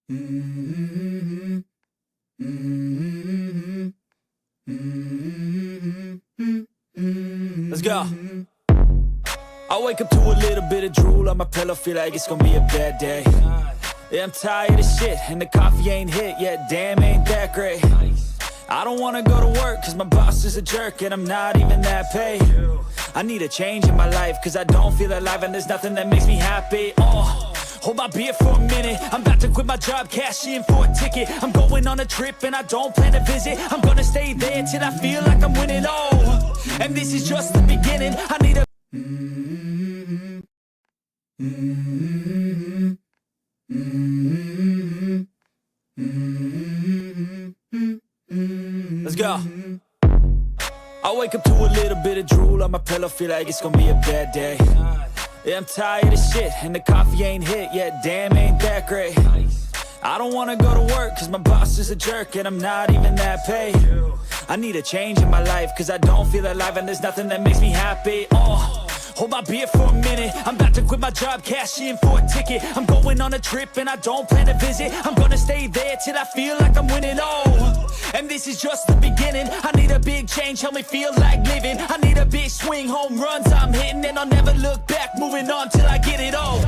Let's go. I wake up to a little bit of drool on my pillow, feel like it's gonna be a bad day. Yeah, I'm tired of shit, and the coffee ain't hit yet, damn, ain't that great. I don't wanna go to work, cause my boss is a jerk, and I'm not even that paid. I need a change in my life, cause I don't feel alive, and there's nothing that makes me happy. Hold my beer for a minute, I'm about to quit my job, cash in for a ticket. I'm going on a trip and I don't plan to visit. I'm gonna stay there till I feel like I'm winning, and this is just the beginning. I need a Let's go. I wake up to a little bit of drool on my pillow, feel like it's gonna be a bad day. Yeah, I'm tired of shit, and the coffee ain't hit yet, damn, ain't that great. I don't wanna go to work, cause my boss is a jerk, and I'm not even that paid. I need a change in my life, cause I don't feel alive, and there's nothing that makes me happy. Hold my beer for a minute, I'm about to quit my job, cash in for a ticket. I'm going on a trip and I don't plan to visit. I'm gonna stay there till I feel like I'm winning, and this is just the beginning. I need a big change, help me feel like living. I need a big swing, home runs I'm hitting, and I'll never look back, moving on till I get it all.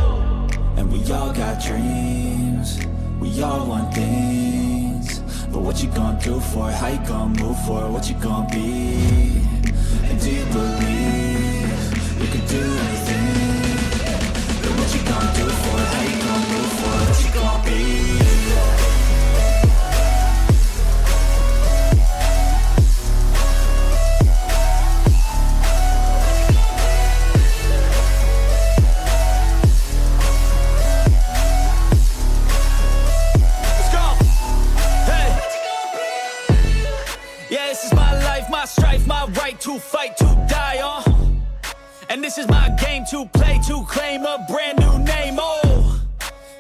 And we all got dreams, we all want things, but what you gonna do for it? How you gonna move for it? What you gonna be? And do you believe you can do anything? But what you gonna do for it? How you gonna move for it? What you gonna be? Let's go. Hey. Yeah, this is my life, my strife, my right to fight, to die on. And this is my game to play, to claim a brand new name,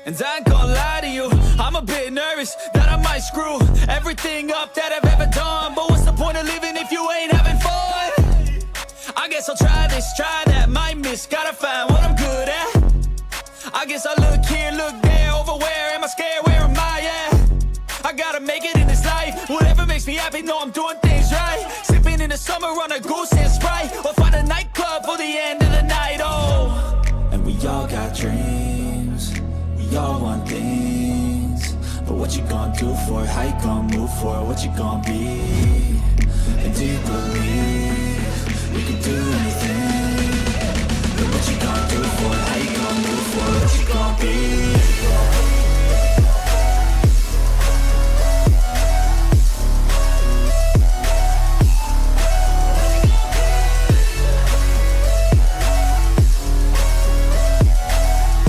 And I ain't gonna lie to you, I'm a bit nervous that I might screw everything up that I've ever done. But what's the point of living if you ain't having fun? I guess I'll try this, try that, might miss, gotta find what I'm good at. I guess I look here, look there, over where am I scared, where am I at? I gotta make it in this life, whatever makes me happy, know I'm doing things right. Sipping in the summer on a goose and Sprite, or find a nightclub for the end of the night, And we all got dreams, we all want things, but what you gonna do for it? How you gonna move for it? What you gonna be? And do you believe you can do anything? But what you gonna do for it? How you gonna move for it? What you gonna be?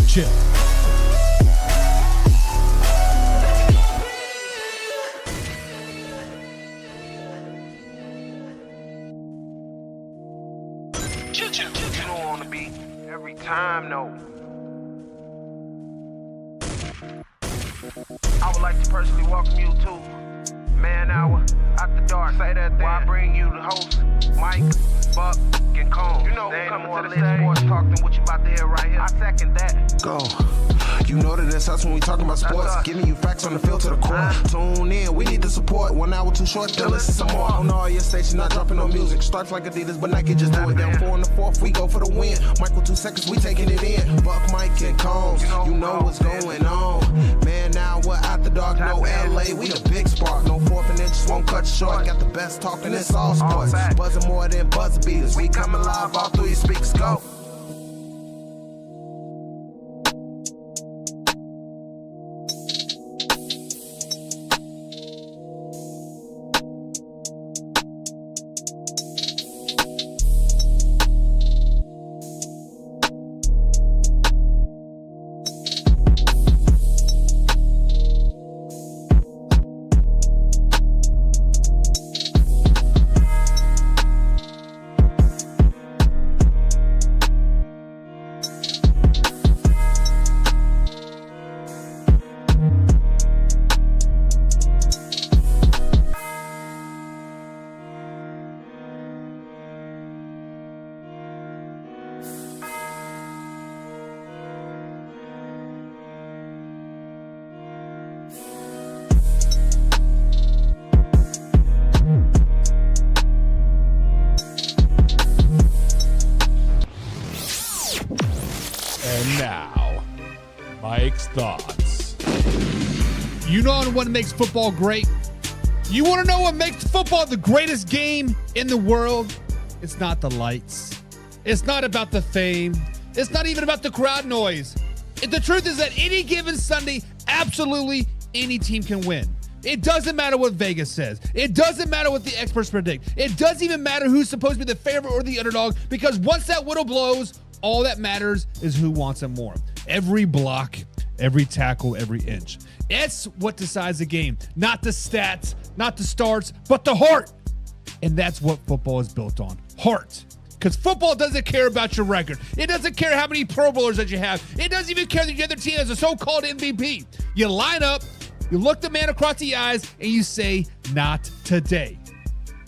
Chill. You don't wanna be every time, no. I would like to personally welcome you to Man Hour After Dark. Say that thing. While I bring you the host, Mike, Buck, and Cone. You know who coming to the stage. Sports talk than what you about to hear right here. I second that. Go. You know that it's us when we talking about sports. Giving you facts on the field to the core. Tune in, we need the support. 1 hour too short, then listen some more. On all your stations, not dropping no music. Starts like Adidas, but Nike just do it. Down 4 in the 4th, we go for the win. Michael 2 seconds, we taking it in. Buck, Mike, and Combs, you know what's going on. Man, now we're After Dark, no LA, we the big spark. No 4th and inches won't cut short. Got the best talking, it's all sports. Buzzing more than buzzer beaters. We coming live all through your speakers, go. And now, Mike's thoughts. You know what makes football great? You want to know what makes football the greatest game in the world? It's not the lights. It's not about the fame. It's not even about the crowd noise. The truth is that any given Sunday, absolutely any team can win. It doesn't matter what Vegas says. It doesn't matter what the experts predict. It doesn't even matter who's supposed to be the favorite or the underdog, because once that whistle blows, all that matters is who wants it more. Every block, every tackle, every inch. It's what decides the game. Not the stats, not the starts, but the heart. And that's what football is built on. Heart. Because football doesn't care about your record. It doesn't care how many Pro Bowlers that you have. It doesn't even care that your other team has a so-called MVP. You line up, you look the man across the eyes, and you say, not today.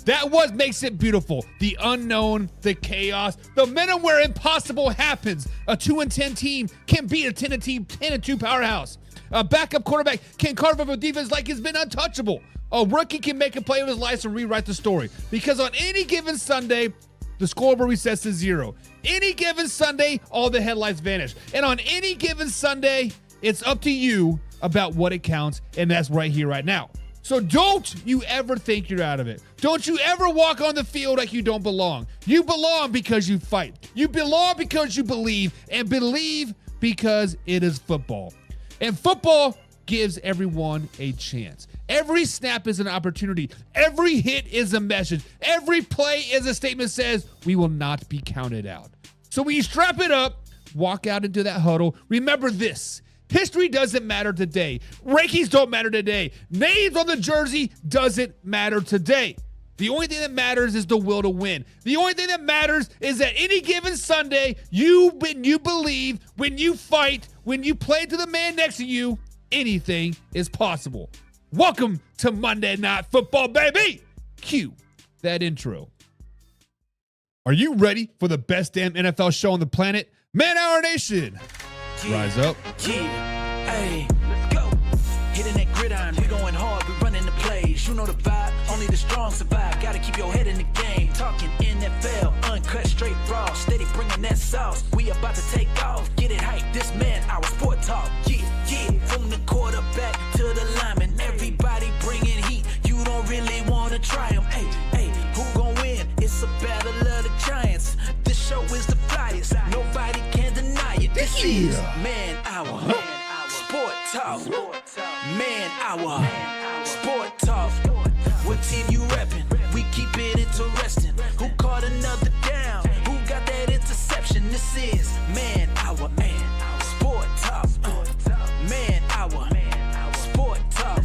That what makes it beautiful. The unknown, the chaos, the minute where impossible happens. A 2-10 team can beat a 10-2 powerhouse. A backup quarterback can carve up a defense like it's been untouchable. A rookie can make a play of his life and rewrite the story. Because on any given Sunday, the scoreboard resets to 0. Any given Sunday, all the headlights vanish. And on any given Sunday, it's up to you about what it counts, and that's right here, right now. So don't you ever think you're out of it. Don't you ever walk on the field like you don't belong. You belong because you fight. You belong because you believe, and believe because it is football. And football gives everyone a chance. Every snap is an opportunity. Every hit is a message. Every play is a statement that says we will not be counted out. So when you strap it up, walk out into that huddle, remember this. History doesn't matter today. Rankings don't matter today. Names on the jersey doesn't matter today. The only thing that matters is the will to win. The only thing that matters is that any given Sunday, when you believe, when you fight, when you play to the man next to you, anything is possible. Welcome to Monday Night Football, baby. Cue that intro. Are you ready for the best damn NFL show on the planet? Man Hour Nation. Rise up. Yeah, hey, let's go. Hitting that gridiron, we going hard, we running the plays. You know the vibe, only the strong survive. Gotta keep your head in the game. Talking NFL, uncut, straight raw. Steady bringing that sauce. We about to take off. Get it hype, this man, our sport talk. Yeah, from the quarterback to the lineman. Everybody bringing heat. You don't really want to try them. Hey, who gon' win? It's a battle of the giants. This show is the flyest. Nobody can deny it. This is Man Hour. Sport Talk. Man Hour. Sport Talk. What team you reppin'? We keep it interesting. Who caught another down? Who got that interception? This is Man Hour. Sport Talk. Man Hour. Sport Talk.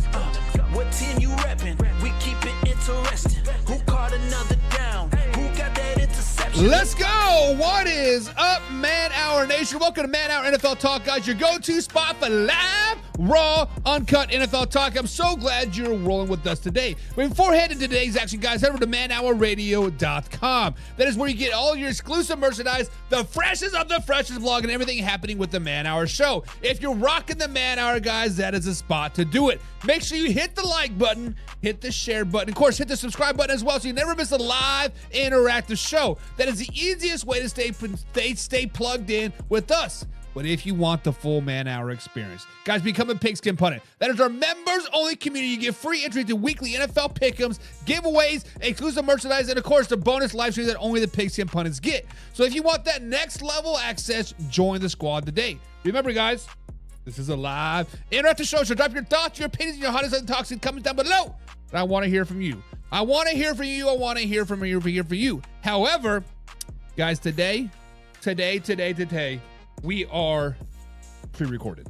What team you reppin'? We keep it interesting. Who caught another down? Who got that interception? Let's go. What is up, Man Hour Nation? Welcome to Man Hour NFL Talk, guys. Your go-to spot for live, raw, uncut NFL talk. I'm so glad you're rolling with us today. But before heading to today's action, guys, head over to manhourradio.com. That is where you get all your exclusive merchandise, the freshest of the freshest vlog, and everything happening with the Man Hour show. If you're rocking the Man Hour, guys, that is a spot to do it. Make sure you hit the like button, hit the share button, of course, hit the subscribe button as well, so you never miss a live, interactive show. That is the easiest way to stay plugged in with us. But if you want the full Man Hour experience, guys, become a Pigskin Pundit. That is our members-only community. You get free entry to weekly NFL pick'ems, giveaways, exclusive merchandise, and, of course, the bonus live stream that only the Pigskin Pundits get. So if you want that next-level access, join the squad today. Remember, guys, this is a live, interactive show, so drop your thoughts, your opinions, and your hottest and talks in comments down below. And I want to hear from you. I want to hear from you. I want to hear from you. However, guys, today, we are pre-recorded.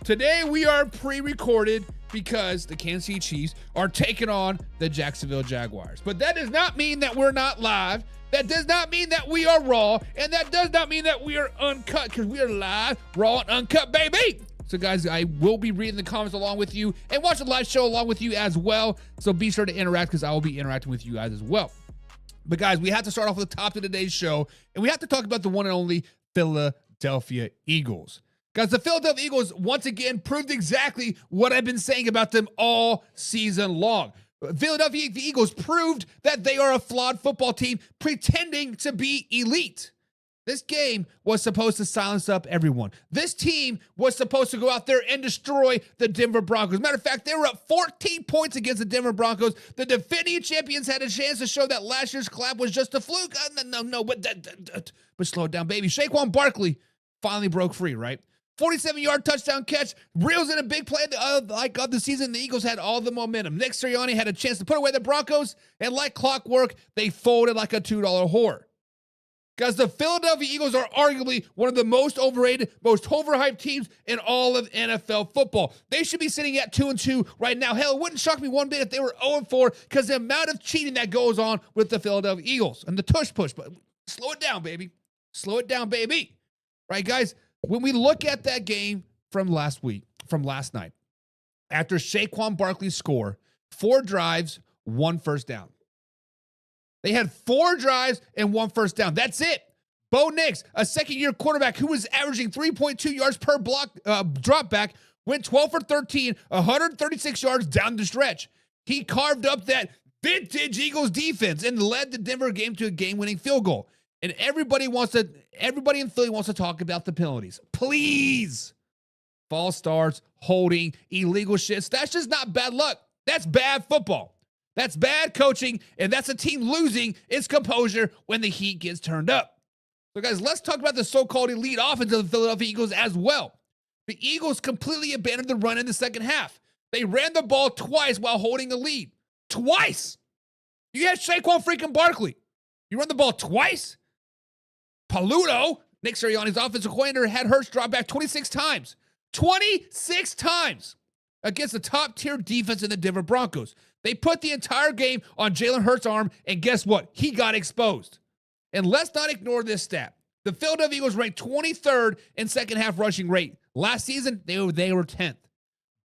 Today we are pre-recorded because the Kansas City Chiefs are taking on the Jacksonville Jaguars. But that does not mean that we're not live. That does not mean that we are raw. And that does not mean that we are uncut, because we are live, raw, and uncut, baby. So, guys, I will be reading the comments along with you and watch the live show along with you as well. So be sure to interact, because I will be interacting with you guys as well. But, guys, we have to start off with the top of today's show, and we have to talk about the one and only Philadelphia Eagles. Guys, the Philadelphia Eagles once again proved exactly what I've been saying about them all season long. Philadelphia Eagles proved that they are a flawed football team pretending to be elite. This game was supposed to silence up everyone. This team was supposed to go out there and destroy the Denver Broncos. Matter of fact, they were up 14 points against the Denver Broncos. The defending champions had a chance to show that last year's collapse was just a fluke. But slow it down, baby. Saquon Barkley finally broke free, right? 47-yard touchdown catch, reels in a big play of the season. The Eagles had all the momentum. Nick Sirianni had a chance to put away the Broncos, and like clockwork, they folded like a $2 whore. Guys, the Philadelphia Eagles are arguably one of the most overrated, most overhyped teams in all of NFL football. They should be sitting at 2-2 right now. Hell, it wouldn't shock me one bit if they were 0-4 because the amount of cheating that goes on with the Philadelphia Eagles and the tush push. But slow it down, baby. Slow it down, baby. Right, guys? When we look at that game from last night, after Saquon Barkley's score, 4 drives, 1 first down. They had 4 drives and 1 first down. That's it. Bo Nix, a second-year quarterback who was averaging 3.2 yards per block drop back, went 12 for 13, 136 yards down the stretch. He carved up that vintage Eagles defense and led the Denver game to a game-winning field goal. And everybody in Philly wants to talk about the penalties. Please. False starts, holding, illegal shits. That's just not bad luck. That's bad football. That's bad coaching, and that's a team losing its composure when the heat gets turned up. So, guys, let's talk about the so-called elite offense of the Philadelphia Eagles as well. The Eagles completely abandoned the run in the second half. They ran the ball twice while holding a lead. Twice! You had Saquon freaking Barkley. You run the ball twice? Paluto, Nick Sirianni's offensive coordinator, had Hurts drop back 26 times. 26 times against the top-tier defense in the Denver Broncos. They put the entire game on Jalen Hurts' arm, and guess what? He got exposed. And let's not ignore this stat. The Philadelphia Eagles ranked 23rd in second-half rushing rate. Last season, they were 10th.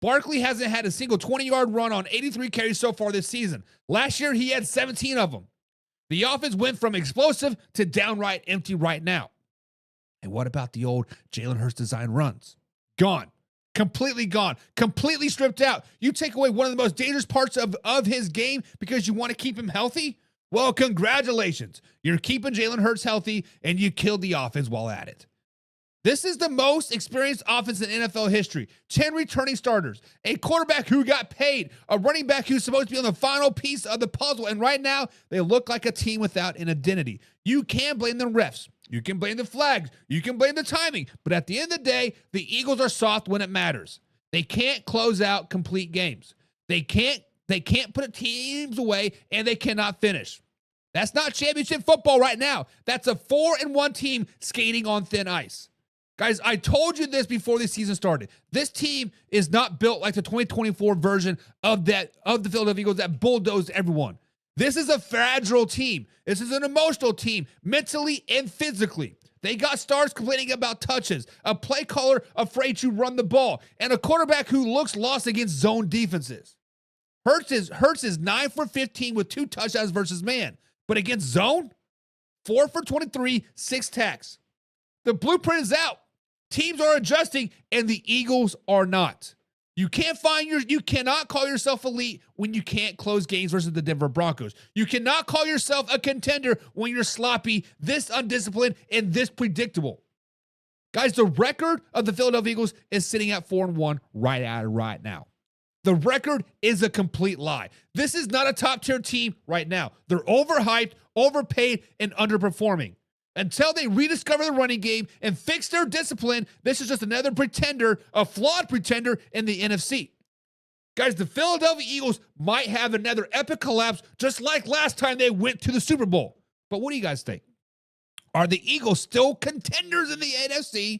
Barkley hasn't had a single 20-yard run on 83 carries so far this season. Last year, he had 17 of them. The offense went from explosive to downright empty right now. And what about the old Jalen Hurts design runs? Gone. Completely gone. Completely stripped out. You take away one of the most dangerous parts of his game because you want to keep him healthy? Well, congratulations. You're keeping Jalen Hurts healthy, and you killed the offense while at it. This is the most experienced offense in NFL history. 10 returning starters, a quarterback who got paid, a running back who's supposed to be on the final piece of the puzzle, and right now, they look like a team without an identity. You can blame the refs. You can blame the flags. You can blame the timing. But at the end of the day, the Eagles are soft when it matters. They can't close out complete games. They can't put teams away, and they cannot finish. That's not championship football right now. That's a 4-1 team skating on thin ice. Guys, I told you this before the season started. This team is not built like the 2024 version of the Philadelphia Eagles that bulldozed everyone. This is a fragile team. This is an emotional team, mentally and physically. They got stars complaining about touches, a play caller afraid to run the ball, and a quarterback who looks lost against zone defenses. Hurts is 9 for 15 with 2 touchdowns versus man. But against zone, 4 for 23, 6 tacks. The blueprint is out. Teams are adjusting, and the Eagles are not. You cannot call yourself elite when you can't close games versus the Denver Broncos. You cannot call yourself a contender when you're sloppy, this undisciplined, and this predictable. Guys, the record of the Philadelphia Eagles is sitting at 4-1 right now. The record is a complete lie. This is not a top-tier team right now. They're overhyped, overpaid, and underperforming. Until they rediscover the running game and fix their discipline, this is just another pretender, a flawed pretender in the NFC. Guys, the Philadelphia Eagles might have another epic collapse just like last time they went to the Super Bowl. But what do you guys think? Are the Eagles still contenders in the NFC?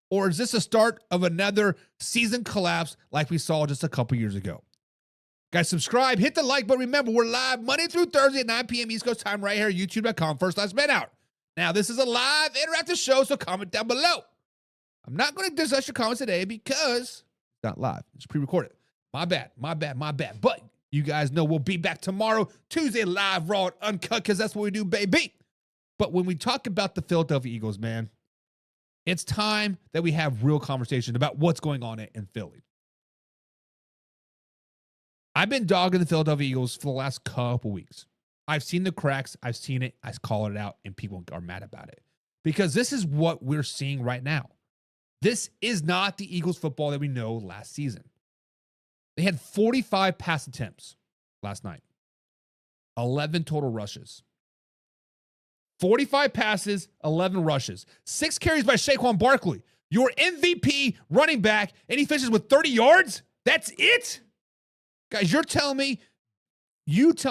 Or is this a start of another season collapse like we saw just a couple years ago? Guys, subscribe, hit the like button. Remember, we're live Monday through Thursday at 9 p.m. East Coast time right here at youtube.com/MedHour. Now, this is a live interactive show, so comment down below. I'm not going to discuss your comments today because it's not live. It's pre-recorded. My bad. But you guys know we'll be back tomorrow, Tuesday, live, raw, and uncut, because that's what we do, baby. But when we talk about the Philadelphia Eagles, man, it's time that we have real conversation about what's going on in Philly. I've been dogging the Philadelphia Eagles for the last couple weeks. I've seen the cracks. I've seen it. I call it out, and people are mad about it. because this is what we're seeing right now. This is not the Eagles football that we know last season. They had 45 pass attempts last night, 11 total rushes. 45 passes, 11 rushes. 6 carries by Saquon Barkley, your MVP running back, and he finishes with 30 yards? That's it? Guys, you tell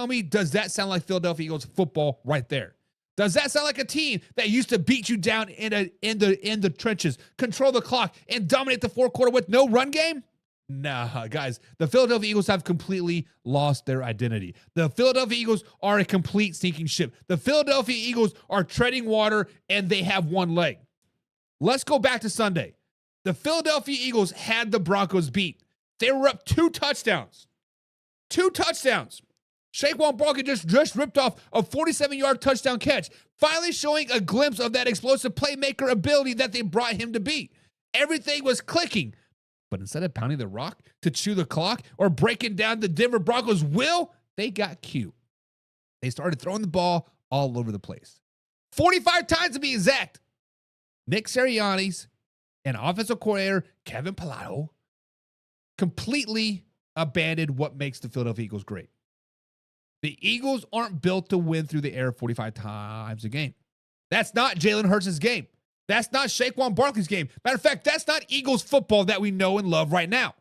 me, does that sound like Philadelphia Eagles football right there? Does that sound like a team that used to beat you down in the trenches, control the clock, and dominate the fourth quarter with no run game? Nah, guys, the Philadelphia Eagles have completely lost their identity. The Philadelphia Eagles are a complete sinking ship. The Philadelphia Eagles are treading water, and they have one leg. Let's go back to Sunday. The Philadelphia Eagles had the Broncos beat. They were up 2 touchdowns. 2 touchdowns. Saquon Barkley just ripped off a 47-yard touchdown catch, finally showing a glimpse of that explosive playmaker ability that they brought him to be. Everything was clicking. But instead of pounding the rock to chew the clock or breaking down the Denver Broncos' will, they got cute. They started throwing the ball all over the place. 45 times to be exact. Nick Sirianni's and offensive coordinator Kevin Pilado completely abandoned what makes the Philadelphia Eagles great. The Eagles aren't built to win through the air 45 times a game. That's not Jalen Hurts' game. That's not Saquon Barkley's game. Matter of fact, that's not Eagles football that we know and love right now.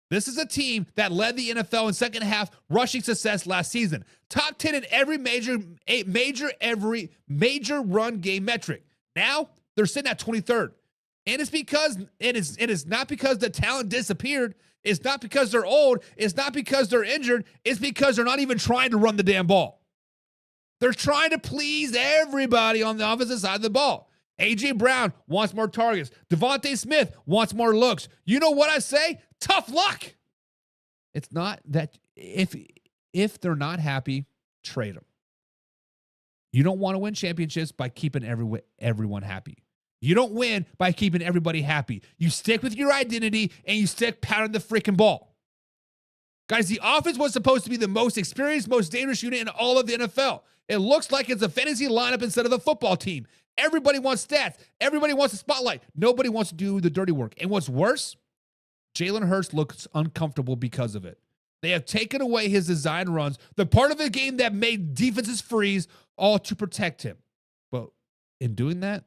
This is a team that led the NFL in second half rushing success last season. Top 10 in every major run game metric. Now they're sitting at 23rd. And it is not because the talent disappeared. It's not because they're old. It's not because they're injured. It's because they're not even trying to run the damn ball. They're trying to please everybody on the opposite side of the ball. A.J. Brown wants more targets. Devontae Smith wants more looks. You know what I say? Tough luck. It's not that if they're not happy, trade them. You don't want to win championships by keeping everyone happy. You don't win by keeping everybody happy. You stick with your identity and you stick pounding the freaking ball. Guys, the offense was supposed to be the most experienced, most dangerous unit in all of the NFL. It looks like it's a fantasy lineup instead of a football team. Everybody wants stats. Everybody wants the spotlight. Nobody wants to do the dirty work. And what's worse, Jalen Hurts looks uncomfortable because of it. They have taken away his design runs, the part of the game that made defenses freeze, all to protect him. But in doing that,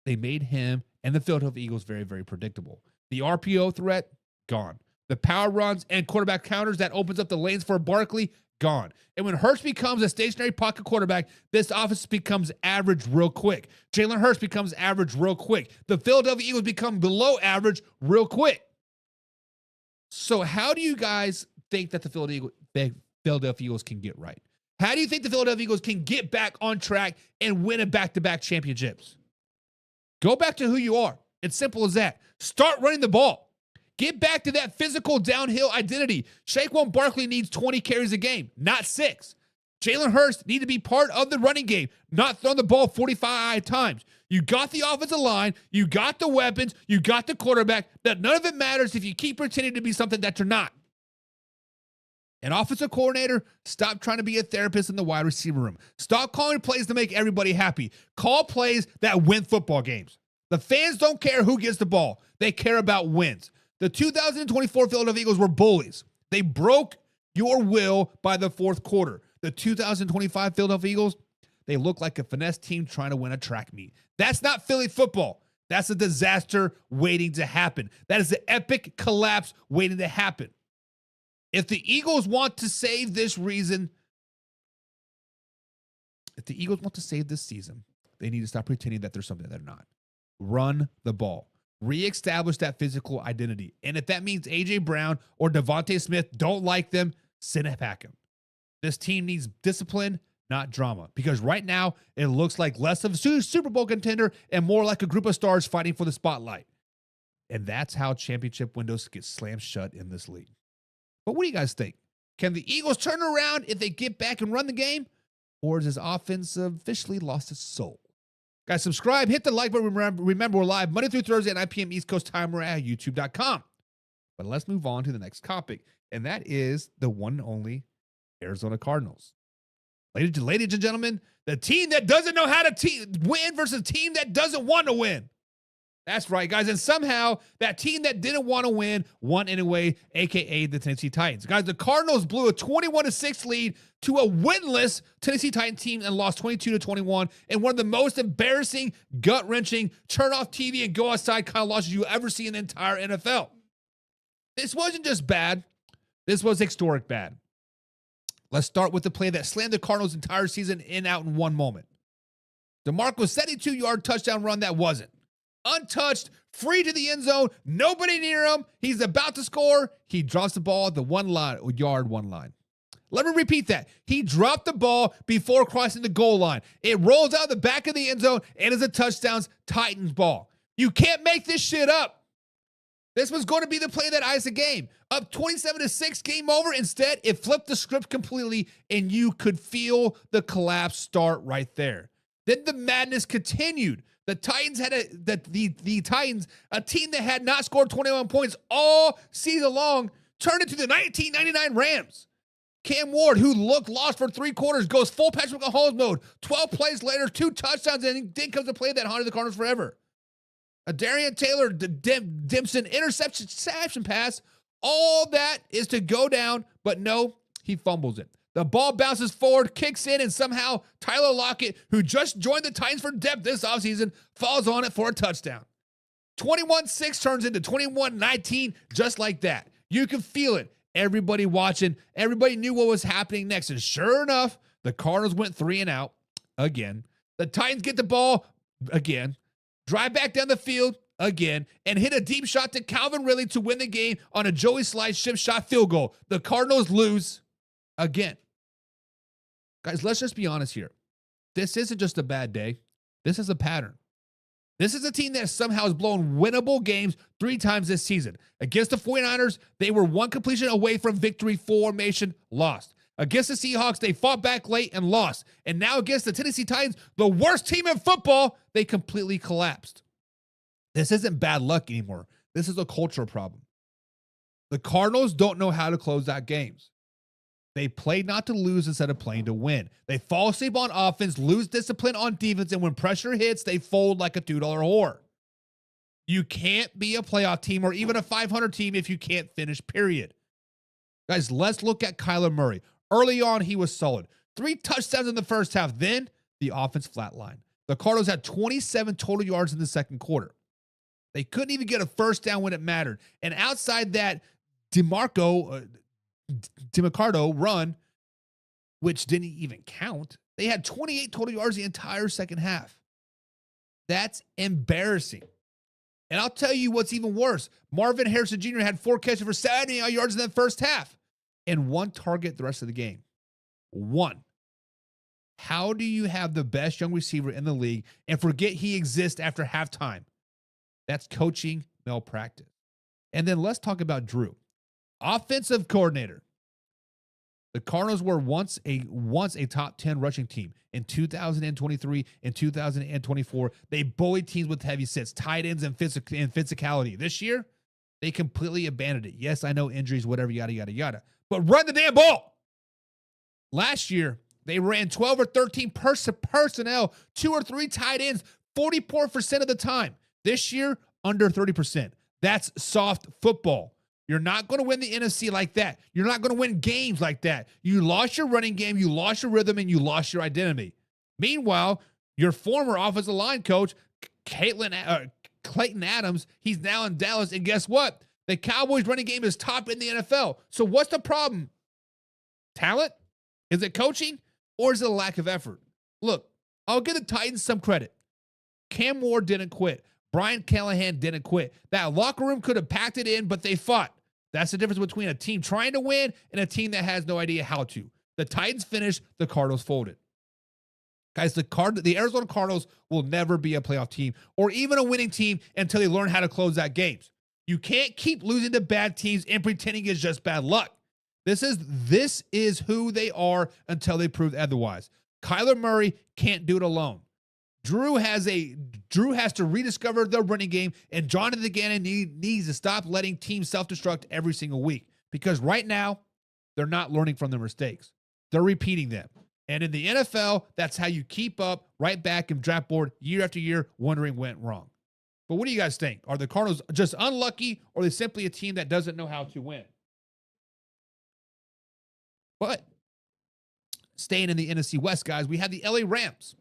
they made him and the Philadelphia Eagles very, very predictable. The RPO threat, gone. The power runs and quarterback counters that opens up the lanes for Barkley, gone. And when Hurts becomes a stationary pocket quarterback, this offense becomes average real quick. Jalen Hurts becomes average real quick. The Philadelphia Eagles become below average real quick. So how do you guys think that the Philadelphia Eagles can get right? How do you think the Philadelphia Eagles can get back on track and win a back-to-back championships? Go back to who you are. It's simple as that. Start running the ball. Get back to that physical downhill identity. Saquon Barkley needs 20 carries a game, not 6. Jalen Hurts needs to be part of the running game, not throwing the ball 45 times. You got the offensive line, you got the weapons, you got the quarterback. That none of it matters if you keep pretending to be something that you're not. An offensive coordinator, stop trying to be a therapist in the wide receiver room. Stop calling plays to make everybody happy. Call plays that win football games. The fans don't care who gets the ball. They care about wins. The 2024 Philadelphia Eagles were bullies. They broke your will by the fourth quarter. The 2025 Philadelphia Eagles, they look like a finesse team trying to win a track meet. That's not Philly football. That's a disaster waiting to happen. That is an epic collapse waiting to happen. If the Eagles want to save this season, they need to stop pretending that they're something that they're not. Run the ball. Reestablish that physical identity. And if that means A.J. Brown or Devontae Smith don't like them, send it back him. This team needs discipline, not drama. Because right now, it looks like less of a Super Bowl contender and more like a group of stars fighting for the spotlight. And that's how championship windows get slammed shut in this league. But what do you guys think? Can the Eagles turn around if they get back and run the game? Or is this offense officially lost its soul? Guys, subscribe, hit the like button. Remember, we're live Monday through Thursday at 9 p.m. East Coast time. We're at youtube.com. But let's move on to the next topic, and that is the one and only Arizona Cardinals. Ladies and gentlemen, The team that doesn't know how to win versus team that doesn't want to win. That's right, guys. And somehow that team that didn't want to win won anyway, a.k.a. the Tennessee Titans. Guys, the Cardinals blew a 21-6 lead to a winless Tennessee Titans team and lost 22-21 in one of the most embarrassing, gut-wrenching, turn off TV and go outside kind of losses you ever see in the entire NFL. This wasn't just bad. This was historic bad. Let's start with the play that slammed the Cardinals' entire season out in one moment. DeMarco's 72-yard touchdown run that wasn't. Untouched, free to the end zone, nobody near him. He's about to score. He drops the ball at the 1 yard line. Let me repeat that. He dropped the ball before crossing the goal line. It rolls out the back of the end zone and is a touchdown Titans ball. You can't make this shit up. This was going to be the play that iced the game. Up 27-6, game over. Instead, it flipped the script completely, and you could feel the collapse start right there. Then the madness continued. The Titans had the Titans, a team that had not scored 21 points all season long, turned into the 1999 Rams. Cam Ward, who looked lost for 3 quarters, goes full Patrick Mahomes mode. 12 plays later, 2 touchdowns, and then comes to play that haunted the Cardinals forever. A Darian Taylor Dempson interception pass. All that is to go down, but no, he fumbles it. The ball bounces forward, kicks in, and somehow Tyler Lockett, who just joined the Titans for depth this offseason, falls on it for a touchdown. 21-6 turns into 21-19 just like that. You can feel it. Everybody watching, everybody knew what was happening next. And sure enough, the Cardinals went 3 and out again. The Titans get the ball again, drive back down the field again, and hit a deep shot to Calvin Ridley to win the game on a Joey Slice chip shot field goal. The Cardinals lose again. Guys, let's just be honest here. This isn't just a bad day. This is a pattern. This is a team that somehow has blown winnable games 3 times this season. Against the 49ers, they were 1 completion away from victory formation, lost. Against the Seahawks, they fought back late and lost. And now against the Tennessee Titans, the worst team in football, they completely collapsed. This isn't bad luck anymore. This is a cultural problem. The Cardinals don't know how to close out games. They play not to lose instead of playing to win. They fall asleep on offense, lose discipline on defense, and when pressure hits, they fold like a $2 whore. You can't be a playoff team or even a 500 team if you can't finish, period. Guys, let's look at Kyler Murray. Early on, he was solid. 3 touchdowns in the first half. Then, the offense flatlined. The Cardinals had 27 total yards in the second quarter. They couldn't even get a first down when it mattered. And outside that, DeMarco run, which didn't even count, they had 28 total yards the entire second half. That's embarrassing. And I'll tell you what's even worse. Marvin Harrison Jr. had 4 catches for 70 yards in the first half and 1 target the rest of the game. 1. How do you have the best young receiver in the league and forget he exists after halftime? That's coaching malpractice. And then let's talk about Drew. Offensive coordinator. The Cardinals were once a top 10 rushing team. In 2023 and 2024, they bullied teams with heavy sets, tight ends, and physicality. This year, they completely abandoned it. Yes, I know injuries, whatever, yada, yada, yada. But run the damn ball. Last year, they ran 12 or 13 personnel, 2 or 3 tight ends, 44% of the time. This year, under 30%. That's soft football. You're not going to win the NFC like that. You're not going to win games like that. You lost your running game, you lost your rhythm, and you lost your identity. Meanwhile, your former offensive line coach, Clayton Adams, he's now in Dallas, and guess what? The Cowboys' running game is top in the NFL. So what's the problem? Talent? Is it coaching? Or is it a lack of effort? Look, I'll give the Titans some credit. Cam Ward didn't quit. Brian Callahan didn't quit. That locker room could have packed it in, but they fought. That's the difference between a team trying to win and a team that has no idea how to. The Titans finished, the Cardinals folded. Guys, the Arizona Cardinals will never be a playoff team or even a winning team until they learn how to close out games. You can't keep losing to bad teams and pretending it's just bad luck. This is who they are until they prove otherwise. Kyler Murray can't do it alone. Drew has to rediscover the running game, and Jonathan Gannon needs to stop letting teams self-destruct every single week, because right now they're not learning from their mistakes. They're repeating them. And in the NFL, that's how you keep up right back in draft board year after year, wondering what went wrong. But what do you guys think? Are the Cardinals just unlucky, or are they simply a team that doesn't know how to win? But staying in the NFC West, guys, we have the LA Rams.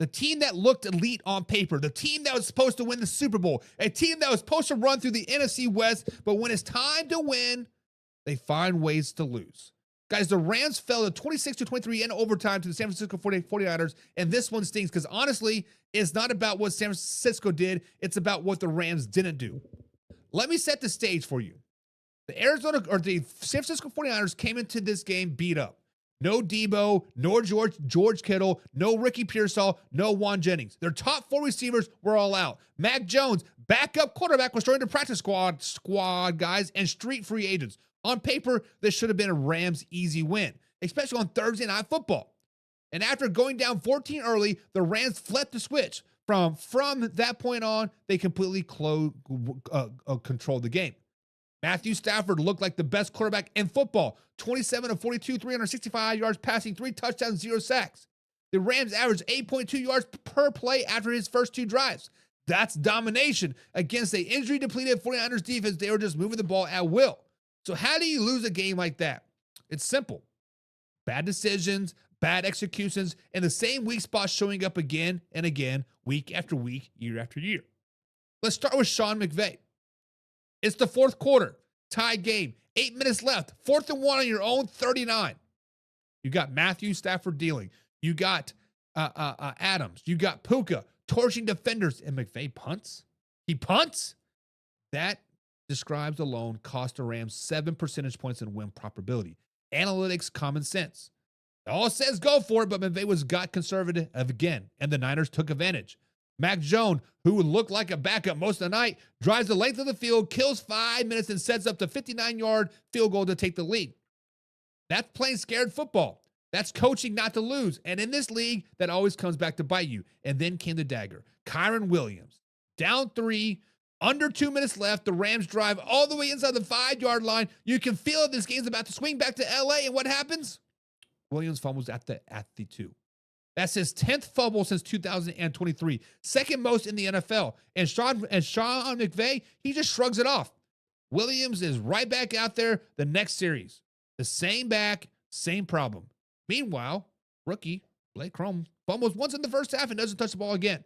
The team that looked elite on paper, the team that was supposed to win the Super Bowl, a team that was supposed to run through the NFC West, but when it's time to win, they find ways to lose. Guys, the Rams fell to 26-23 in overtime to the San Francisco 49ers, and this one stings because honestly, it's not about what San Francisco did, it's about what the Rams didn't do. Let me set the stage for you. The San Francisco 49ers came into this game beat up. No Debo, no George Kittle, no Ricky Pearsall, no Juan Jennings. Their top 4 receivers were all out. Mac Jones, backup quarterback, was joined the practice squad guys and street free agents. On paper, this should have been a Rams easy win, especially on Thursday Night Football. And after going down 14 early, the Rams flipped the switch. From that point on, they completely controlled the game. Matthew Stafford looked like the best quarterback in football. 27 of 42, 365 yards passing, 3 touchdowns, 0 sacks. The Rams averaged 8.2 yards per play after his first 2 drives. That's domination against the injury-depleted 49ers defense. They were just moving the ball at will. So how do you lose a game like that? It's simple. Bad decisions, bad executions, and the same weak spots showing up again and again, week after week, year after year. Let's start with Sean McVay. It's the 4th quarter, tied game, 8 minutes left, 4th and 1 on your own 39. You got Matthew Stafford dealing. You got Adams. You got Puka torching defenders, and McVay punts. He punts. That describes alone cost the Rams 7 percentage points in win probability. Analytics, common sense. It all says go for it, but McVay got conservative again, and the Niners took advantage. Mac Jones, who would look like a backup most of the night, drives the length of the field, kills 5 minutes, and sets up the 59-yard field goal to take the lead. That's playing scared football. That's coaching not to lose. And in this league, that always comes back to bite you. And then came the dagger. Kyren Williams, down 3, under 2 minutes left. The Rams drive all the way inside the 5-yard line. You can feel this game's about to swing back to LA. And what happens? Williams fumbles at the 2. That's his 10th fumble since 2023, second most in the NFL. And Sean McVay, he just shrugs it off. Williams is right back out there the next series. The same back, same problem. Meanwhile, rookie Blake Crum fumbles once in the first half and doesn't touch the ball again.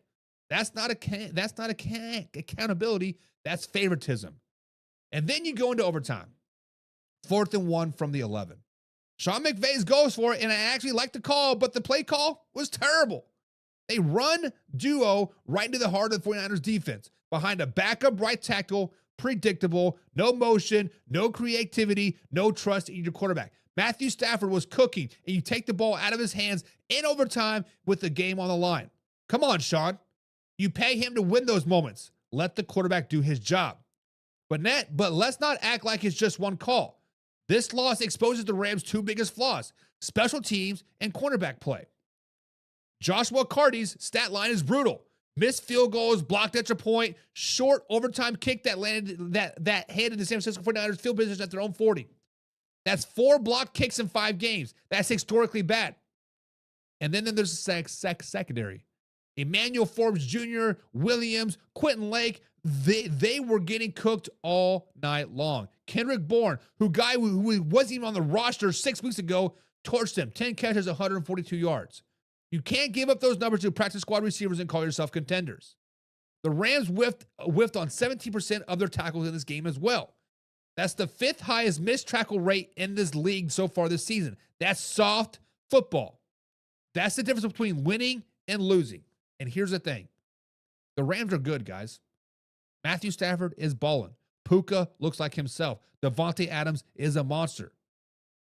That's not accountability. That's favoritism. And then you go into overtime. 4th and 1 from the 11. Sean McVay goes for it, and I actually like the call, but the play call was terrible. They run duo right into the heart of the 49ers defense behind a backup right tackle, predictable, no motion, no creativity, no trust in your quarterback. Matthew Stafford was cooking, and you take the ball out of his hands in overtime with the game on the line. Come on, Sean. You pay him to win those moments. Let the quarterback do his job. But let's not act like it's just one call. This loss exposes the Rams' 2 biggest flaws: special teams and cornerback play. Joshua Carty's stat line is brutal. Missed field goals, blocked extra point, short overtime kick that landed that headed the San Francisco 49ers field position at their own 40. That's 4 blocked kicks in 5 games. That's historically bad. And then there's the secondary. Emmanuel Forbes Jr., Williams, Quentin Lake, they were getting cooked all night long. Kendrick Bourne, who wasn't even on the roster 6 weeks ago, torched him. 10 catches, 142 yards. You can't give up those numbers to practice squad receivers and call yourself contenders. The Rams whiffed on 17% of their tackles in this game as well. That's the 5th highest missed tackle rate in this league so far this season. That's soft football. That's the difference between winning and losing. And here's the thing. The Rams are good, guys. Matthew Stafford is balling. Puka looks like himself. Devontae Adams is a monster.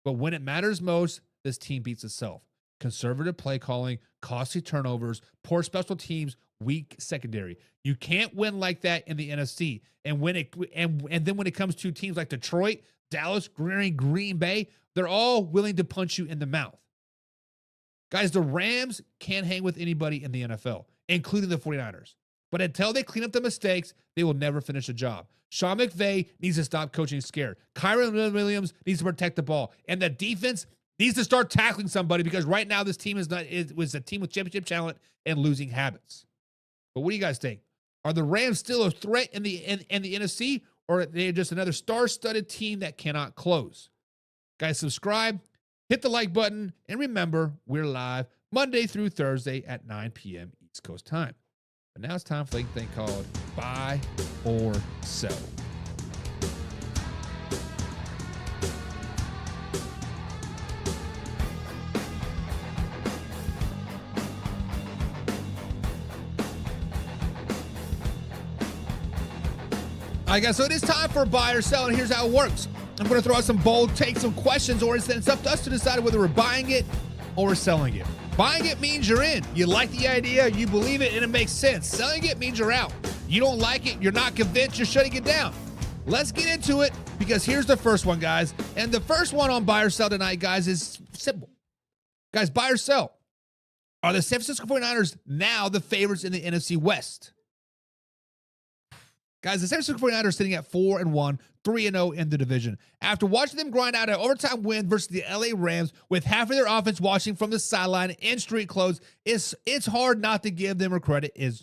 But when it matters most, this team beats itself. Conservative play calling, costly turnovers, poor special teams, weak secondary. You can't win like that in the NFC. And then when it comes to teams like Detroit, Dallas, Green Bay, they're all willing to punch you in the mouth. Guys, the Rams can't hang with anybody in the NFL, including the 49ers. But until they clean up the mistakes, they will never finish a job. Sean McVay needs to stop coaching scared. Kyren Williams needs to protect the ball. And the defense Needs to start tackling somebody because right now this team was a team with championship talent and losing habits. But what do you guys think? Are the Rams still a threat in the NFC, or are they just another star-studded team that cannot close? Guys, subscribe, hit the like button, and remember, we're live Monday through Thursday at 9 p.m. East Coast time. But now it's time for the thing called Buy or Sell. All right, guys, so it is time for buy or sell, and here's how it works. I'm going to throw out some bold takes, some questions, or it's up to us to decide whether we're buying it or we're selling it. Buying it means you're in. You like the idea, you believe it, and it makes sense. Selling it means you're out. You don't like it, you're not convinced, you're shutting it down. Let's get into it, because here's the first one, guys. And the first one on buy or sell tonight, guys, is simple. Guys, buy or sell. Are the San Francisco 49ers now the favorites in the NFC West? Guys, the San Francisco 49ers are sitting at 4-1, 3-0 in the division. After watching them grind out an overtime win versus the LA Rams with half of their offense watching from the sideline in street clothes, it's hard not to give them credit is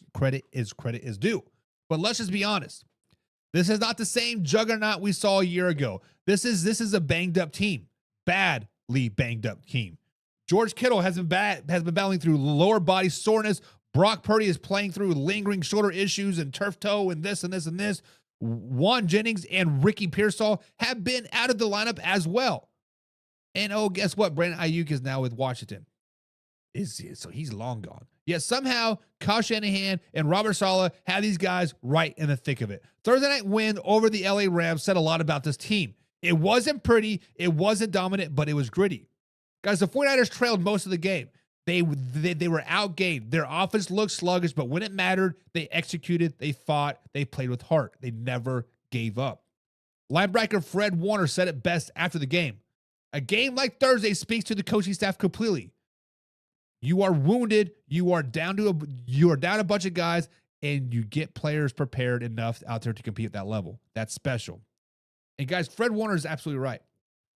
due. But let's just be honest. This is not the same juggernaut we saw a year ago. This is a banged up team. Badly banged up team. George Kittle has been battling through lower body soreness. Brock Purdy is playing through lingering shoulder issues and turf toe and this and this and this. Juan Jennings and Ricky Pearsall have been out of the lineup as well. And oh, guess what? Brandon Ayuk is now with Washington. So he's long gone. Yet somehow Kyle Shanahan and Robert Saleh have these guys right in the thick of it. Thursday night win over the LA Rams said a lot about this team. It wasn't pretty, it wasn't dominant, but it was gritty. Guys, the 49ers trailed most of the game. They were outgained. Their offense looked sluggish, but when it mattered, they executed, they fought, they played with heart. They never gave up. Linebacker Fred Warner said it best after the game. A game like Thursday speaks to the coaching staff completely. You are wounded, you are down a bunch of guys, and you get players prepared enough out there to compete at that level. That's special. And guys, Fred Warner is absolutely right.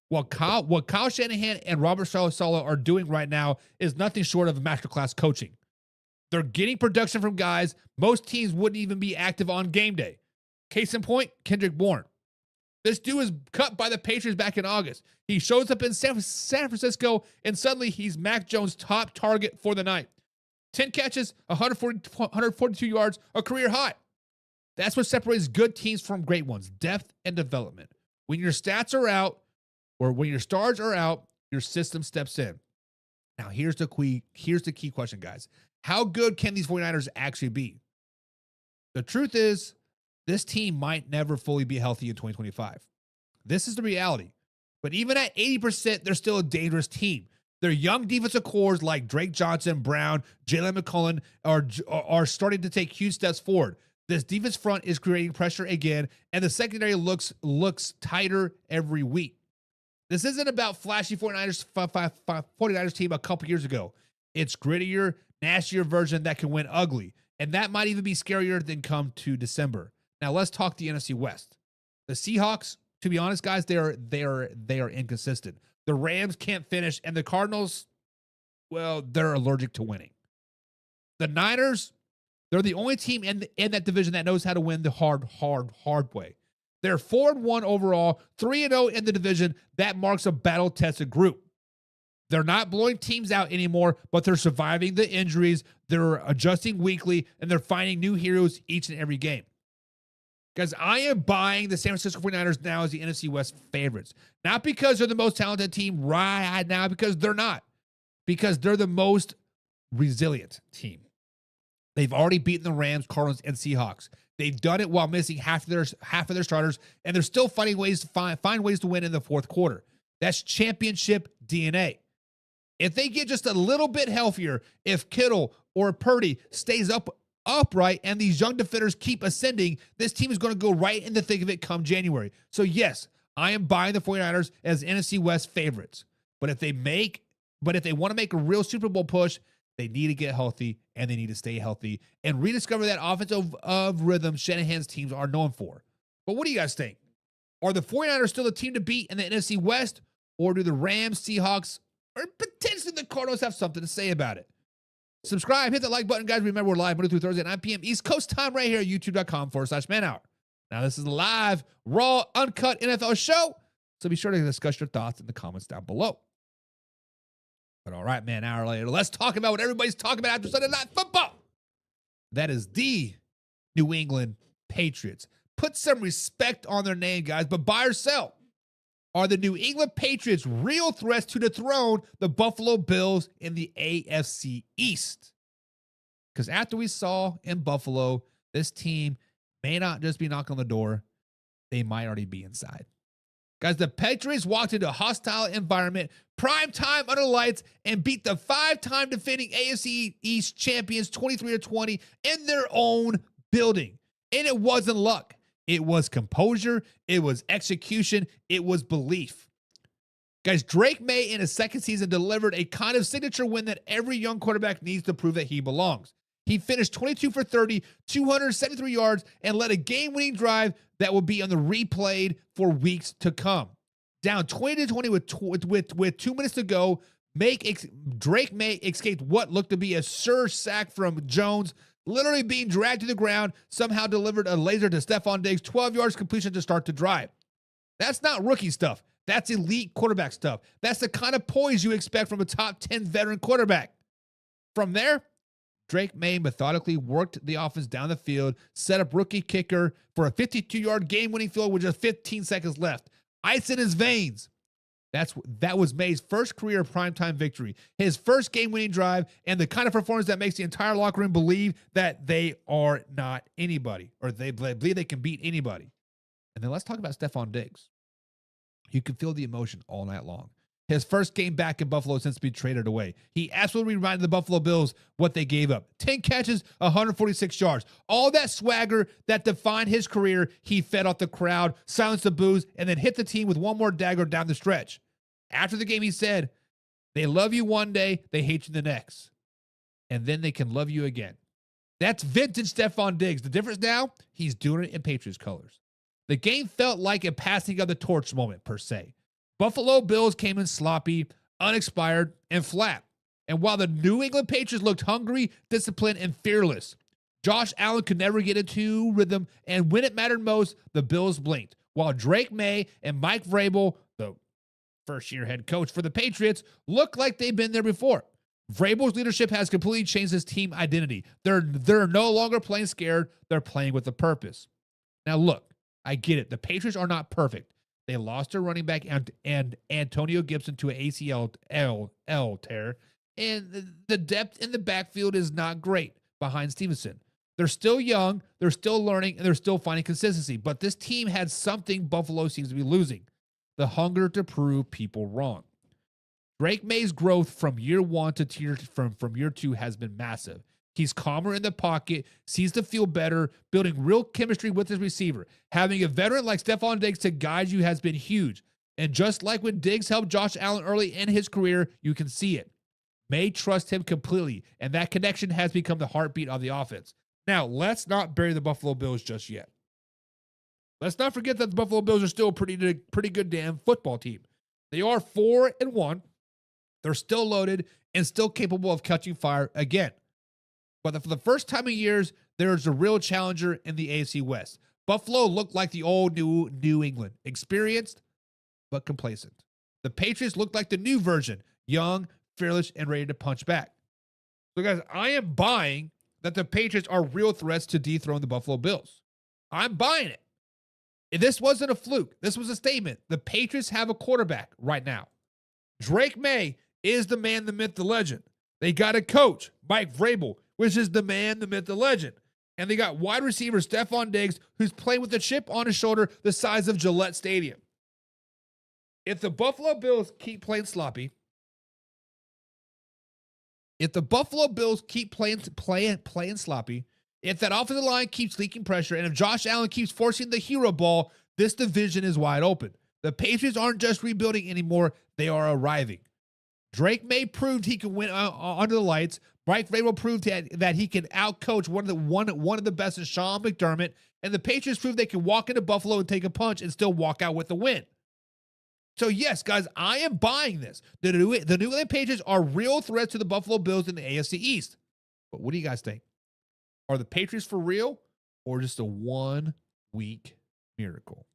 What Kyle Shanahan and Robert Saleh are doing right now is nothing short of masterclass coaching. They're getting production from guys most teams wouldn't even be active on game day. Case in point, Kendrick Bourne. This dude was cut by the Patriots back in August. He shows up in San Francisco, and suddenly he's Mac Jones' top target for the night. 10 catches, 142 yards, a career high. That's what separates good teams from great ones, depth and development. When your stats are out, or when your stars are out, your system steps in. Now, here's the key question, guys. How good can these 49ers actually be? The truth is, this team might never fully be healthy in 2025. This is the reality. But even at 80%, they're still a dangerous team. Their young defensive cores like Drake Johnson, Brown, Jalen McCullen are starting to take huge steps forward. This defense front is creating pressure again, and the secondary looks tighter every week. This isn't about flashy 49ers team a couple years ago. It's grittier, nastier version that can win ugly. And that might even be scarier than come to December. Now let's talk the NFC West. The Seahawks, to be honest, guys, they are inconsistent. The Rams can't finish, and the Cardinals, well, they're allergic to winning. The Niners, they're the only team in that division that knows how to win the hard way. They're 4-1 overall, 3-0 in the division. That marks a battle-tested group. They're not blowing teams out anymore, but they're surviving the injuries. They're adjusting weekly, and they're finding new heroes each and every game. Guys, I am buying the San Francisco 49ers now as the NFC West favorites. Not because they're the most talented team right now, because they're not. Because they're the most resilient team. They've already beaten the Rams, Cardinals, and Seahawks. They've done it while missing half of their starters, and they're still finding ways to find ways to win in the fourth quarter. That's championship DNA. If they get just a little bit healthier, if Kittle or Purdy stays upright and these young defenders keep ascending, this team is going to go right in the thick of it come January. So yes, I am buying the 49ers as NFC West favorites. But if they want to make a real Super Bowl push, they need to get healthy, and they need to stay healthy and rediscover that offensive rhythm Shanahan's teams are known for. But what do you guys think? Are the 49ers still a team to beat in the NFC West, or do the Rams, Seahawks, or potentially the Cardinals have something to say about it. Subscribe, hit the like button, guys. Remember, we're live Monday through Thursday at 9 p.m. East Coast time right here at youtube.com/manhour. Now, this is a live, raw, uncut NFL show, so be sure to discuss your thoughts in the comments down below. But all right, man, hour later, let's talk about what everybody's talking about after Sunday Night Football. That is the New England Patriots. Put some respect on their name, guys, but buy or sell. Are the New England Patriots real threats to dethrone the Buffalo Bills in the AFC East? Because after we saw in Buffalo, this team may not just be knocking on the door, they might already be inside. Guys, the Patriots walked into a hostile environment, prime time under the lights, and beat the 5-time defending AFC East champions 23-20 in their own building. And it wasn't luck. It was composure. It was execution. It was belief. Guys, Drake May in his second season delivered a kind of signature win that every young quarterback needs to prove that he belongs. He finished 22 for 30, 273 yards, and led a game-winning drive that will be on the replayed for weeks to come. Down 20-20 with 2 minutes to go, Drake May escaped what looked to be a sure sack from Jones, literally being dragged to the ground, somehow delivered a laser to Stephon Diggs, 12 yards completion to start the drive. That's not rookie stuff. That's elite quarterback stuff. That's the kind of poise you expect from a top 10 veteran quarterback. From there, Drake May methodically worked the offense down the field, set up rookie kicker for a 52-yard game-winning field with just 15 seconds left. Ice in his veins. That was May's first career primetime victory, his first game-winning drive, and the kind of performance that makes the entire locker room believe that they are not anybody, or they believe they can beat anybody. And then let's talk about Stephon Diggs. You can feel the emotion all night long. His first game back in Buffalo since being traded away. He absolutely reminded the Buffalo Bills what they gave up. 10 catches, 146 yards. All that swagger that defined his career, he fed off the crowd, silenced the boos, and then hit the team with one more dagger down the stretch. After the game, he said, they love you one day, they hate you the next. And then they can love you again. That's vintage Stephon Diggs. The difference now, he's doing it in Patriots colors. The game felt like a passing of the torch moment, per se. Buffalo Bills came in sloppy, unexpired, and flat. And while the New England Patriots looked hungry, disciplined, and fearless, Josh Allen could never get into rhythm, and when it mattered most, the Bills blinked. While Drake May and Mike Vrabel, the first-year head coach for the Patriots, looked like they've been there before. Vrabel's leadership has completely changed his team identity. They're no longer playing scared. They're playing with a purpose. Now, look, I get it. The Patriots are not perfect. They lost their running back and Antonio Gibson to an ACL tear, and the depth in the backfield is not great behind Stevenson. They're still young, they're still learning, and they're still finding consistency. But this team had something Buffalo seems to be losing: the hunger to prove people wrong. Drake May's growth from year one to from year two has been massive. He's calmer in the pocket, sees the field better, building real chemistry with his receiver. Having a veteran like Stephon Diggs to guide you has been huge. And just like when Diggs helped Josh Allen early in his career, you can see it. May trust him completely, and that connection has become the heartbeat of the offense. Now, let's not bury the Buffalo Bills just yet. Let's not forget that the Buffalo Bills are still a pretty good damn football team. They are 4-1. They're still loaded and still capable of catching fire again. But for the first time in years, there's a real challenger in the AFC West. Buffalo looked like the old New England, experienced but complacent. The Patriots looked like the new version, young, fearless, and ready to punch back. So guys, I am buying that the Patriots are real threats to dethrone the Buffalo Bills. I'm buying it. This wasn't a fluke. This was a statement. The Patriots have a quarterback right now. Drake May is the man, the myth, the legend. They got a coach, Mike Vrabel, which is the man, the myth, the legend. And they got wide receiver Stephon Diggs, who's playing with a chip on his shoulder the size of Gillette Stadium. If the Buffalo Bills keep playing sloppy, if that offensive line keeps leaking pressure, and if Josh Allen keeps forcing the hero ball, this division is wide open. The Patriots aren't just rebuilding anymore, they are arriving. Drake May proved he can win under the lights. Mike Vrabel proved that he can outcoach one of the best in Sean McDermott, and the Patriots proved they can walk into Buffalo and take a punch and still walk out with the win. So, yes, guys, I am buying this. The New England Patriots are real threats to the Buffalo Bills in the AFC East. But what do you guys think? Are the Patriots for real or just a 1 week miracle?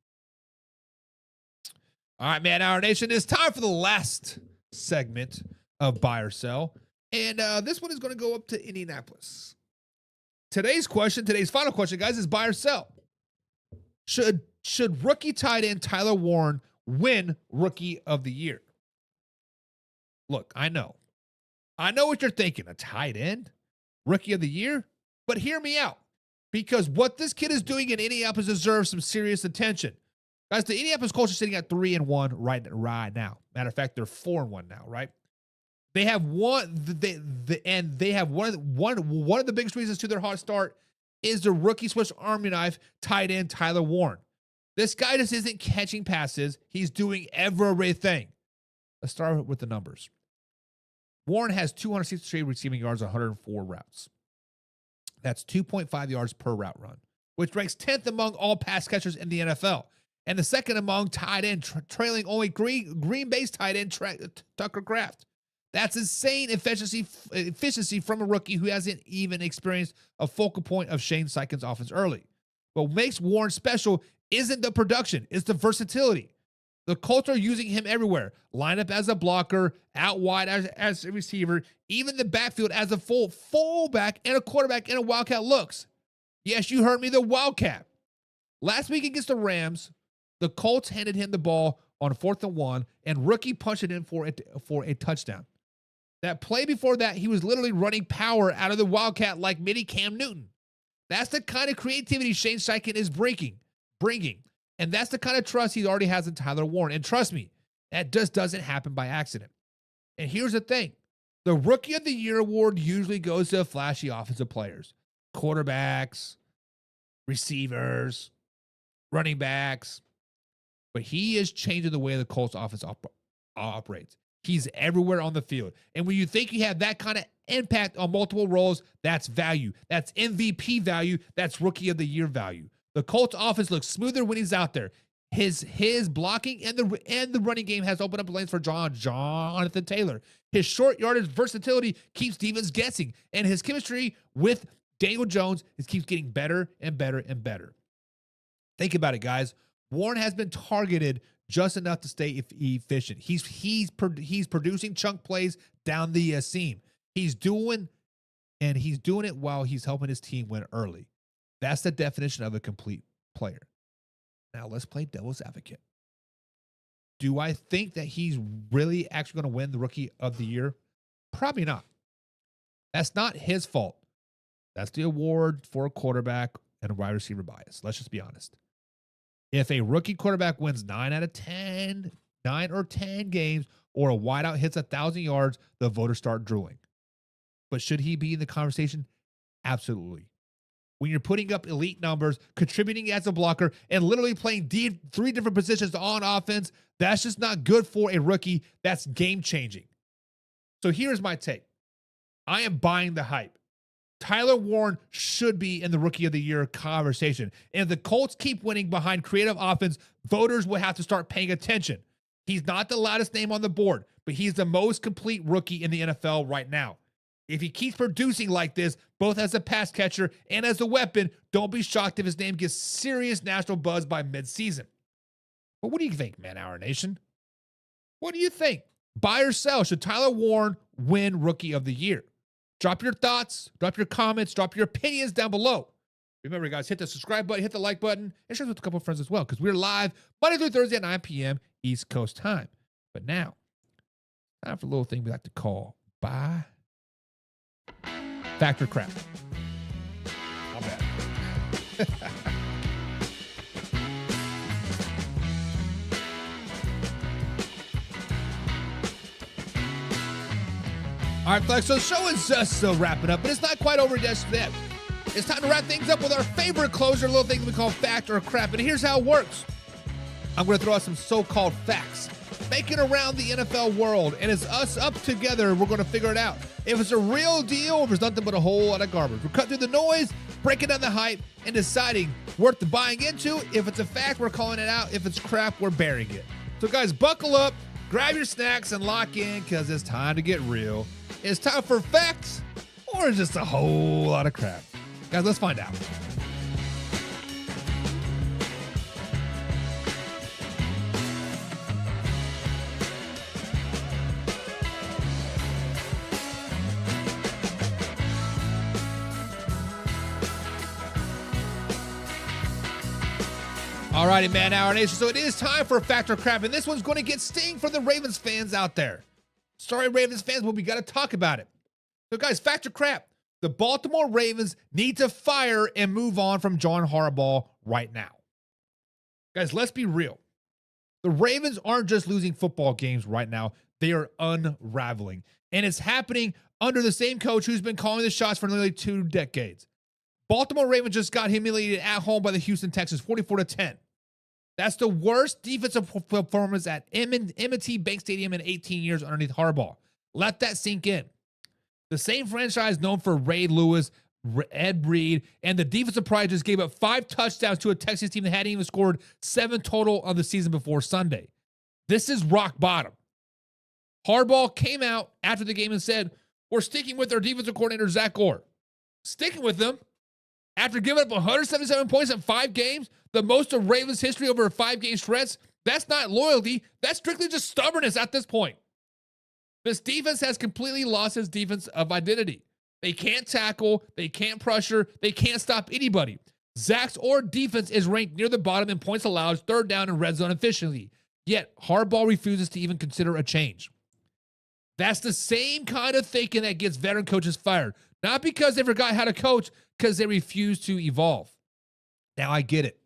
All right, man, our nation, it's time for the last segment of Buy or Sell. And this one is going to go up to Indianapolis. Today's final question, guys, is buy or sell. Should rookie tight end Tyler Warren win Rookie of the Year? Look, I know what you're thinking. A tight end? Rookie of the Year? But hear me out. Because what this kid is doing in Indianapolis deserves some serious attention. Guys, the Indianapolis Colts are sitting at 3-1 right now. Matter of fact, they're 4-1 now, right? They have one of the biggest reasons to their hot start is the rookie Swiss Army knife tight end Tyler Warren. This guy just isn't catching passes. He's doing everything. Let's start with the numbers. Warren has 263 receiving yards on 104 routes. That's 2.5 yards per route run, which ranks 10th among all pass catchers in the NFL. And the second among tight end, trailing only Green Bay's tight end Tucker Kraft. That's insane efficiency from a rookie who hasn't even experienced a focal point of Shane Steichen's offense early. What makes Warren special isn't the production, it's the versatility. The Colts are using him everywhere. Line up as a blocker, out wide as a receiver, even the backfield as a fullback and a quarterback in a Wildcat looks. Yes, you heard me, the Wildcat. Last week against the Rams, the Colts handed him the ball on 4th and 1, and rookie punched it in for a touchdown. That play before that, he was literally running power out of the Wildcat like mini Cam Newton. That's the kind of creativity Shane Steichen is bringing. And that's the kind of trust he already has in Tyler Warren. And trust me, that just doesn't happen by accident. And here's the thing. The Rookie of the Year award usually goes to flashy offensive players. Quarterbacks, receivers, running backs. But he is changing the way the Colts offense operates. He's everywhere on the field. And when you think you have that kind of impact on multiple roles, that's value. That's MVP value. That's Rookie of the Year value. The Colts offense looks smoother when he's out there. His blocking and the running game has opened up lanes for Jonathan Taylor. His short yardage versatility keeps defense guessing. And his chemistry with Daniel Jones keeps getting better and better and better. Think about it, guys. Warren has been targeted just enough to stay efficient. He's producing chunk plays down the seam. He's doing it while he's helping his team win early. That's the definition of a complete player. Now let's play devil's advocate. Do I think that he's really actually going to win the Rookie of the Year? Probably not. That's not his fault. That's the award for a quarterback and a wide receiver bias. Let's just be honest. If a rookie quarterback wins 9 or 10 games, or a wideout hits 1,000 yards, the voters start drooling. But should he be in the conversation? Absolutely. When you're putting up elite numbers, contributing as a blocker, and literally playing 3 different positions on offense, that's just not good for a rookie. That's game-changing. So here's my take. I am buying the hype. Tyler Warren should be in the Rookie of the Year conversation. And if the Colts keep winning behind creative offense, voters will have to start paying attention. He's not the loudest name on the board, but he's the most complete rookie in the NFL right now. If he keeps producing like this, both as a pass catcher and as a weapon, don't be shocked if his name gets serious national buzz by midseason. But what do you think, Man Hour Nation? What do you think? Buy or sell? Should Tyler Warren win Rookie of the Year? Drop your thoughts, drop your comments, drop your opinions down below. Remember, guys, hit the subscribe button, hit the like button, and share it with a couple of friends as well, because we're live Monday through Thursday at 9 p.m. East Coast time. But now, time for a little thing we like to call Buy, Fact or Crap. Not bad. All right, folks, so the show is just wrapping up, but it's not quite over just yet. It's time to wrap things up with our favorite closer, a little thing we call Fact or Crap. And here's how it works. I'm going to throw out some so-called facts making around the NFL world, and it's us up together. We're going to figure it out. If it's a real deal, or if it's nothing but a whole lot of garbage. We're cutting through the noise, breaking down the hype, and deciding worth the buying into. If it's a fact, we're calling it out. If it's crap, we're burying it. So, guys, buckle up, grab your snacks, and lock in because it's time to get real. It's time for facts or just a whole lot of crap. Guys, let's find out. All righty, man, our nation. So it is time for Fact or Crap, and this one's going to get sting for the Ravens fans out there. Sorry, Ravens fans, but we got to talk about it. So, guys, Fact or Crap. The Baltimore Ravens need to fire and move on from John Harbaugh right now. Guys, let's be real. The Ravens aren't just losing football games right now. They are unraveling. And it's happening under the same coach who's been calling the shots for nearly 2 decades. Baltimore Ravens just got humiliated at home by the Houston Texans, 44-10. That's the worst defensive performance at M&T Bank Stadium in 18 years underneath Harbaugh. Let that sink in. The same franchise known for Ray Lewis, Ed Reed, and the defensive pride just gave up 5 touchdowns to a Texans team that hadn't even scored 7 total on the season before Sunday. This is rock bottom. Harbaugh came out after the game and said, "We're sticking with our defensive coordinator, Zach Orr." Sticking with them after giving up 177 points in 5 games, the most of Ravens history over a 5-game stretch. That's not loyalty. That's strictly just stubbornness at this point. This defense has completely lost its defense of identity. They can't tackle, they can't pressure, they can't stop anybody. Zach's Orr defense is ranked near the bottom in points allowed, third down, and red zone efficiently. Yet Harbaugh refuses to even consider a change. That's the same kind of thinking that gets veteran coaches fired. Not because they forgot how to coach, because they refuse to evolve. Now, I get it.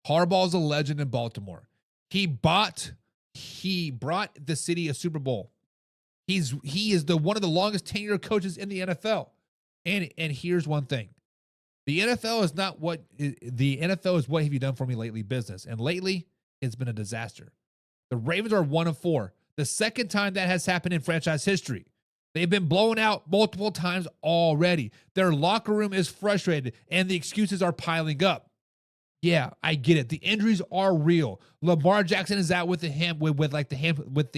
Harbaugh's a legend in Baltimore. He brought the city a Super Bowl. He is one of the longest tenured coaches in the NFL. And here's one thing. The NFL is what have you done for me lately business. And lately, it's been a disaster. The Ravens are 1-4. The second time that has happened in franchise history. They've been blown out multiple times already. Their locker room is frustrated, and the excuses are piling up. Yeah, I get it. The injuries are real. Lamar Jackson is out with the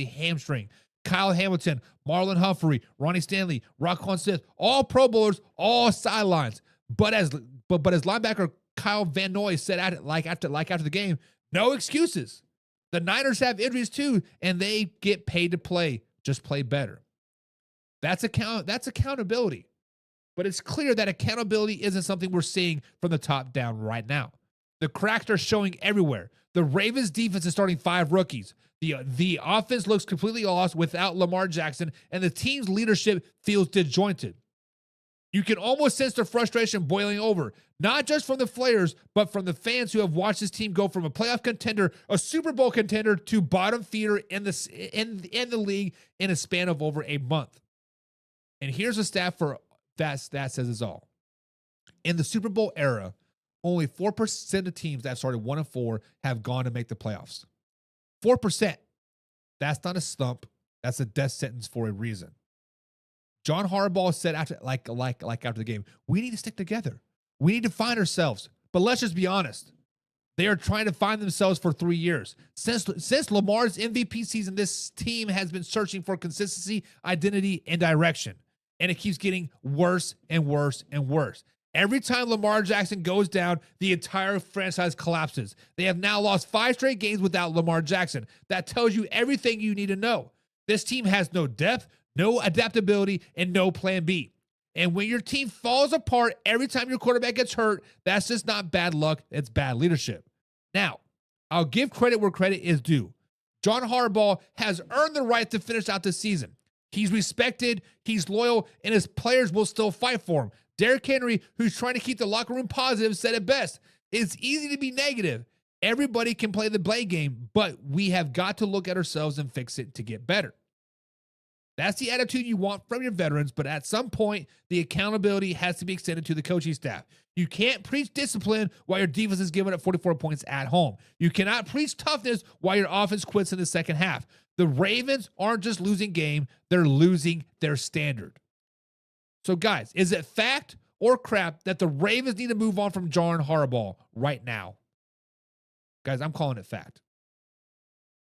hamstring. Kyle Hamilton, Marlon Humphrey, Ronnie Stanley, Raquan Smith, all Pro Bowlers, all sidelines. But as linebacker Kyle Van Noy said after the game, no excuses. The Niners have injuries too, and they get paid to play. Just play better. That's accountability. But it's clear that accountability isn't something we're seeing from the top down right now. The cracks are showing everywhere. The Ravens defense is starting 5 rookies. The offense looks completely lost without Lamar Jackson, and the team's leadership feels disjointed. You can almost sense the frustration boiling over, not just from the players, but from the fans who have watched this team go from a playoff contender, a Super Bowl contender, to bottom feeder in the league in a span of over a month. And here's a stat that says it all. In the Super Bowl era, only 4% of teams that started 1-4 have gone to make the playoffs. 4%. That's not a slump. That's a death sentence for a reason. John Harbaugh said after the game, we need to stick together. We need to find ourselves. But let's just be honest. They are trying to find themselves for 3 years. Since Lamar's MVP season, this team has been searching for consistency, identity, and direction. And it keeps getting worse and worse and worse. Every time Lamar Jackson goes down, the entire franchise collapses. They have now lost 5 straight games without Lamar Jackson. That tells you everything you need to know. This team has no depth, no adaptability, and no plan B. And when your team falls apart every time your quarterback gets hurt, that's just not bad luck, it's bad leadership. Now, I'll give credit where credit is due. John Harbaugh has earned the right to finish out the season. He's respected, he's loyal, and his players will still fight for him. Derrick Henry, who's trying to keep the locker room positive, said it best. It's easy to be negative. Everybody can play the blame game, but we have got to look at ourselves and fix it to get better. That's the attitude you want from your veterans, but at some point, the accountability has to be extended to the coaching staff. You can't preach discipline while your defense is giving up 44 points at home. You cannot preach toughness while your offense quits in the second half. The Ravens aren't just losing game, they're losing their standard. So guys, is it fact or crap that the Ravens need to move on from John Harbaugh right now? Guys, I'm calling it fact.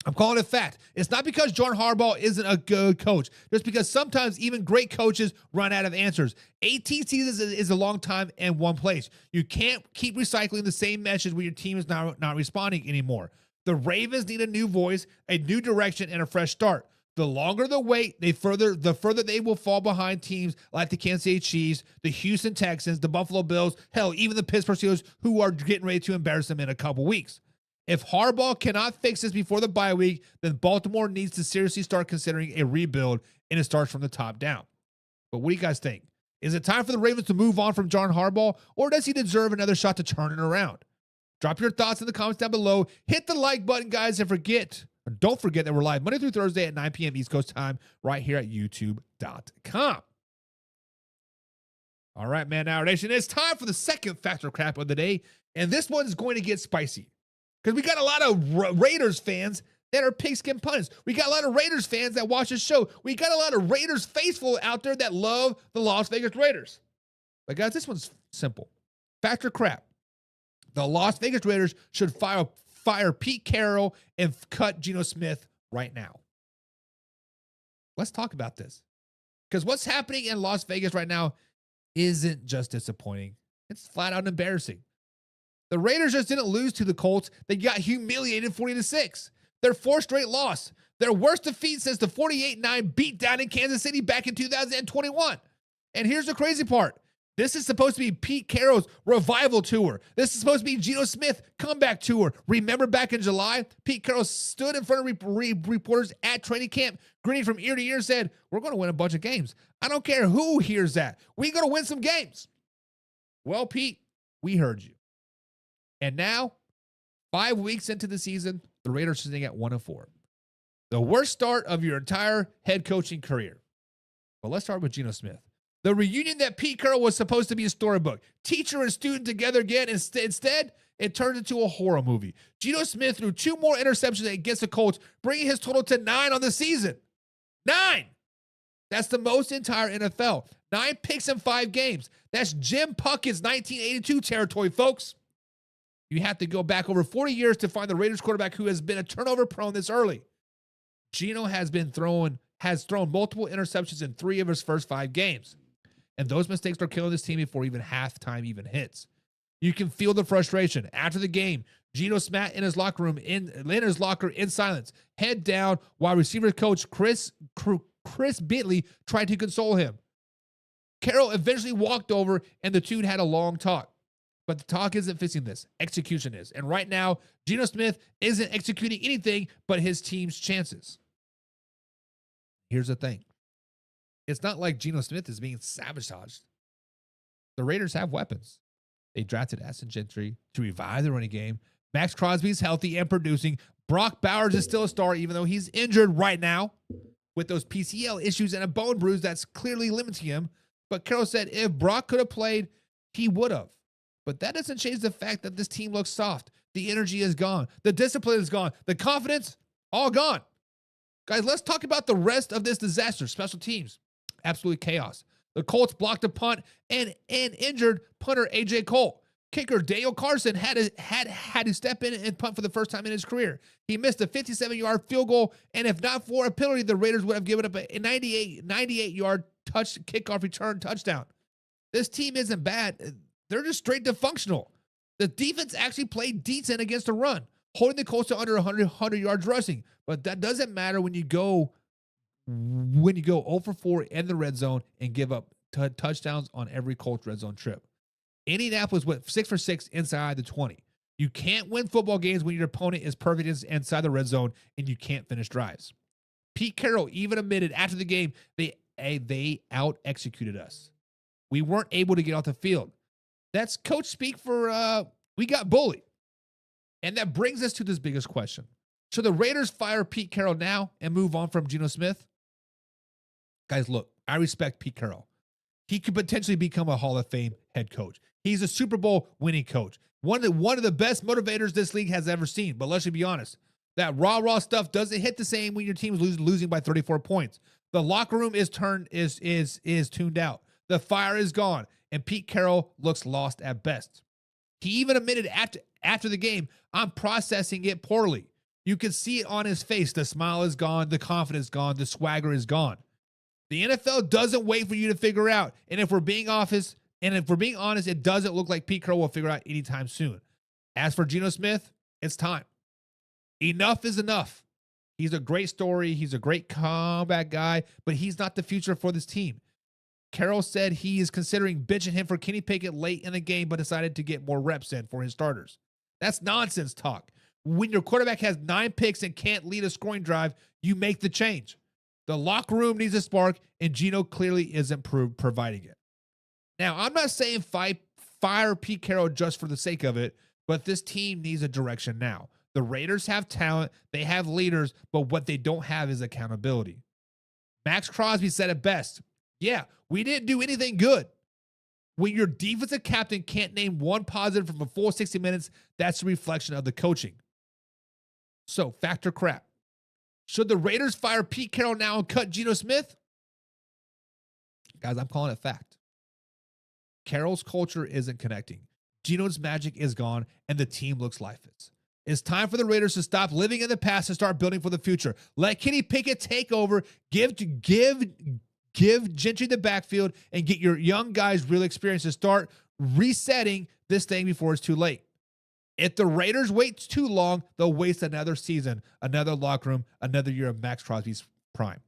I'm calling it fact. It's not because John Harbaugh isn't a good coach. Just because sometimes even great coaches run out of answers. 18 seasons is a long time in one place. You can't keep recycling the same message when your team is not responding anymore. The Ravens need a new voice, a new direction, and a fresh start. The longer the wait, the further they will fall behind teams like the Kansas City Chiefs, the Houston Texans, the Buffalo Bills, hell, even the Pittsburgh Steelers, who are getting ready to embarrass them in a couple weeks. If Harbaugh cannot fix this before the bye week, then Baltimore needs to seriously start considering a rebuild, and it starts from the top down. But what do you guys think? Is it time for the Ravens to move on from John Harbaugh, or does he deserve another shot to turn it around? Drop your thoughts in the comments down below. Hit the like button, guys, and don't forget that we're live Monday through Thursday at 9 p.m. East Coast time right here at youtube.com. All right, Man Hour Nation, it's time for the second factor crap of the day, and this one is going to get spicy. Because we got a lot of Raiders fans that are pigskin pundits. We got a lot of Raiders fans that watch this show. We got a lot of Raiders faithful out there that love the Las Vegas Raiders. But guys, this one's simple. Fact or crap? The Las Vegas Raiders should fire Pete Carroll and cut Geno Smith right now. Let's talk about this. Because what's happening in Las Vegas right now isn't just disappointing. It's flat out embarrassing. The Raiders just didn't lose to the Colts. They got humiliated 40-6. Their fourth straight loss. Their worst defeat since the 48-9 beatdown in Kansas City back in 2021. And here's the crazy part. This is supposed to be Pete Carroll's revival tour. This is supposed to be Geno Smith comeback tour. Remember back in July, Pete Carroll stood in front of reporters at training camp, grinning from ear to ear and said, "We're going to win a bunch of games. I don't care who hears that. We're going to win some games." Well, Pete, we heard you. And now, 5 weeks into the season, the Raiders are sitting at 1-4. The worst start of your entire head coaching career. But let's start with Geno Smith. The reunion that Pete Carroll was supposed to be a storybook. Teacher and student together again. Instead, it turned into a horror movie. Geno Smith threw 2 more interceptions against the Colts, bringing his total to 9 on the season. 9! That's the most entire NFL. 9 picks in 5 games. That's Jim Puckett's 1982 territory, folks. You have to go back over 40 years to find the Raiders quarterback who has been a turnover prone this early. Geno has thrown multiple interceptions in 3 of his first 5 games. And those mistakes are killing this team before even halftime even hits. You can feel the frustration. After the game, Geno sat in his locker room in silence, head down, while receiver coach Chris Bentley tried to console him. Carroll eventually walked over and the two had a long talk. But the talk isn't fixing this. Execution is. And right now, Geno Smith isn't executing anything but his team's chances. Here's the thing. It's not like Geno Smith is being sabotaged. The Raiders have weapons. They drafted Ashton Gentry to revive the running game. Max Crosby's healthy and producing. Brock Bowers is still a star, even though he's injured right now with those PCL issues and a bone bruise that's clearly limiting him. But Carroll said if Brock could have played, he would have. But that doesn't change the fact that this team looks soft. The energy is gone. The discipline is gone. The confidence, all gone. Guys, let's talk about the rest of this disaster. Special teams, absolutely chaos. The Colts blocked a punt and injured punter A.J. Cole. Kicker Dale Carson had to step in and punt for the first time in his career. He missed a 57-yard field goal, and if not for a penalty, the Raiders would have given up a 98-yard kickoff return touchdown. This team isn't bad. They're just straight dysfunctional. The defense actually played decent against the run, holding the Colts to under 100 yards rushing. But that doesn't matter when you go 0 for 4 in the red zone and give up touchdowns on every Colts red zone trip. Indianapolis went 6 for 6 inside the 20. You can't win football games when your opponent is perfect inside the red zone and you can't finish drives. Pete Carroll even admitted after the game they out-executed us. We weren't able to get off the field. That's coach speak for we got bullied. And that brings us to this biggest question. Should the Raiders fire Pete Carroll now and move on from Geno Smith? Guys, look, I respect Pete Carroll. He could potentially become a Hall of Fame head coach. He's a Super Bowl winning coach. One of the best motivators this league has ever seen. But let's be honest, that raw stuff doesn't hit the same when your team's losing by 34 points. The locker room is tuned out. The fire is gone, and Pete Carroll looks lost at best. He even admitted after the game, "I'm processing it poorly." You can see it on his face. The smile is gone. The confidence is gone. The swagger is gone. The NFL doesn't wait for you to figure out. And if we're being honest, it doesn't look like Pete Carroll will figure out anytime soon. As for Geno Smith, it's time. Enough is enough. He's a great story. He's a great comeback guy, but he's not the future for this team. Carroll said he is considering benching him for Kenny Pickett late in the game, but decided to get more reps in for his starters. That's nonsense talk. When your quarterback has 9 picks and can't lead a scoring drive, you make the change. The locker room needs a spark, and Geno clearly isn't providing it. Now, I'm not saying fire Pete Carroll just for the sake of it, but this team needs a direction now. The Raiders have talent, they have leaders, but what they don't have is accountability. Max Crosby said it best. Yeah, we didn't do anything good. When your defensive captain can't name one positive from a full 60 minutes, that's a reflection of the coaching. So, factor crap. Should the Raiders fire Pete Carroll now and cut Geno Smith? Guys, I'm calling it fact. Carroll's culture isn't connecting. Geno's magic is gone, and the team looks lifeless. It's time for the Raiders to stop living in the past and start building for the future. Let Kenny Pickett take over, give Gentry the backfield, and get your young guys real experience to start resetting this thing before it's too late. If the Raiders wait too long, they'll waste another season, another locker room, another year of Max Crosby's prime.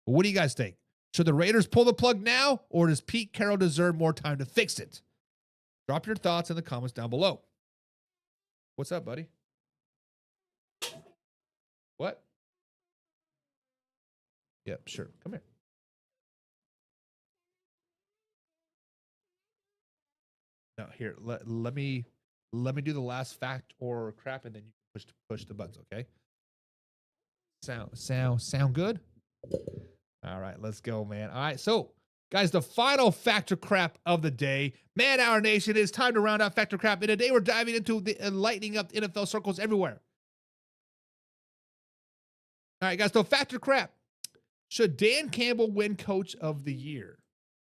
But what do you guys think? Should the Raiders pull the plug now, or does Pete Carroll deserve more time to fix it? Drop your thoughts in the comments down below. What's up, buddy? What? Yep, sure. Come here. No, here. Let me do the last fact or crap, and then you push the buttons. Okay. Sound good? All right, let's go, man. All right, so guys, the final factor crap of the day. Man, our nation, it's time to round out factor crap. And today we're diving into the lightening up NFL circles everywhere. All right, guys, so factor crap. Should Dan Campbell win Coach of the Year?